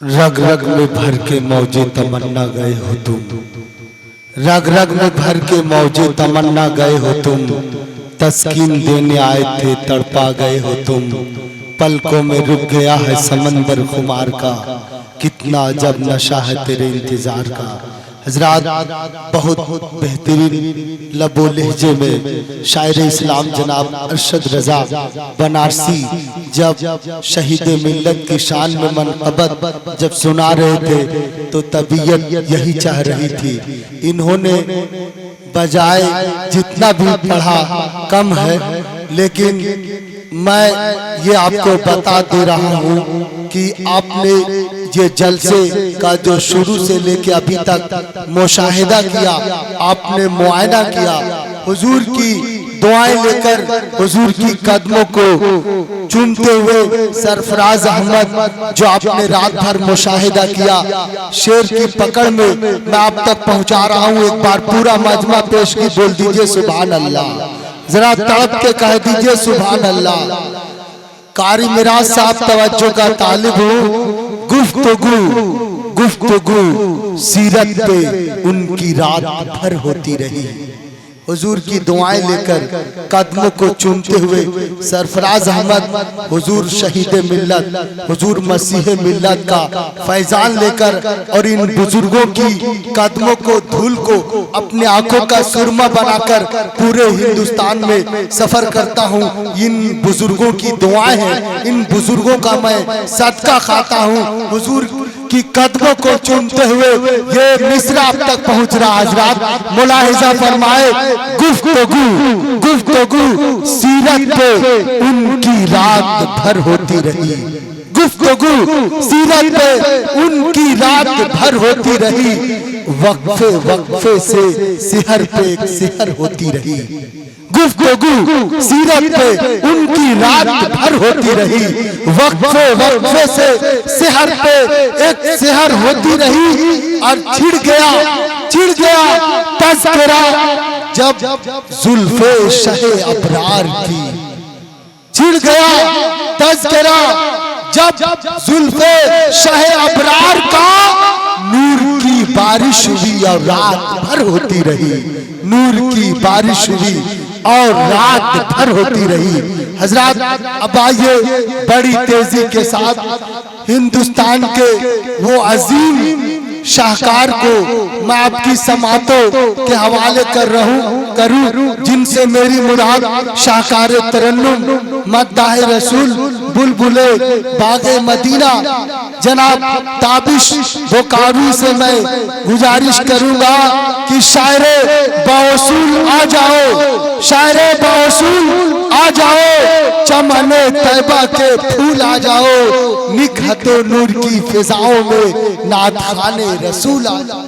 रग रग में भर के मौजे तमन्ना गए हो तुम, रग रग में भर के मौजे तमन्ना गए हो तुम, तस्कीन देने आए थे तड़पा गए हो तुम। पलकों में रुक गया है समंदर खुमार का, कितना अजब नशा है तेरे इंतजार का। हजरात, बहुत बेहतरीन लबो लहजे में शायर इस्लाम जनाब अरशद रजा बनारसी जब शहीद मिल्लत की शान में मनक़बत जब सुना रहे थे तो तबीयत यही चाह रही थी। इन्होंने बजाय जितना भी पढ़ा कम है, लेकिन मैं ये आपको बता दे रहा हूँ कि आपने ये जलसे का जो शुरू से लेके अभी तक मुशाहिदा किया, आपने मुआयना किया, हुजूर की दुआएं लेकर हुजूर की कदमों को चूमते हुए सरफराज अहमद जो आपने रात भर मुशाहिदा किया, शेर की पकड़ में मैं आप तक पहुंचा रहा हूं। एक बार पूरा मजमा पेश की बोल दीजिए सुभान अल्लाह, जरा तड़प के कह दीजिए सुभान अल्लाह। कारी मिराज साहब तवज्जो का तालिब हूँ। गुफ्तगू सीरत पे उनकी रात भर होती रही। हुजूर की दुआएं लेकर कदमों को चूमते हुए सरफराज अहमद हुजूर शहीद मिल्लत, हुजूर मसीह मिल्लत का फैजान लेकर और इन बुजुर्गों की कदमों को धूल को अपने आंखों का सुरमा बनाकर पूरे हिंदुस्तान में सफर करता हूँ। इन बुजुर्गों की दुआएं हैं, इन बुजुर्गों का मैं सदका खाता हूँ। हुजूर की कदमों को चूमते हुए ये मिसरा अब तक पहुंच रहा। हजरात मुलाहिजा फरमाए, गुफ्तगू सीरत पे उनकी रात भर होती रही। गुफ्तगू सीरत पे उनकी रात भर होती रही। वक्फे वक्फे से सिहर पे एक सिहर होती रही। गुफ्तगू सीरत पे उनकी रात भर होती रही। वक्फे वक्फे से सिहर पे एक सिहर होती रही। और छिड़ गया तज़किरा जब जुल्फे शहे अबरार की। छिड़ गया तज़किरा जब जुल्फे शहे अबरार का। नूर की बारिश हुई और रात भर होती रही। नूर की बारिश हुई और रात भर होती रही। हजरात, अब आइए बड़ी तेजी के साथ हिंदुस्तान के वो अजीम शाहकार को मैं आपकी समातों के हवाले करूं जिनसे मेरी मुराद शाहकार तरन्नुम मद्दाह रसूल बुलबुले बागे मदीना जनाब ताबिश बोकारू से मैं गुजारिश करूंगा कि शायरे बावसूल आ जाओ, शायरे बावसूल आ जाओ, चमने तैबा के फूल आ जाओ, निकहते नूर की फिजाओं में नात खाने रसूल आ जाओ।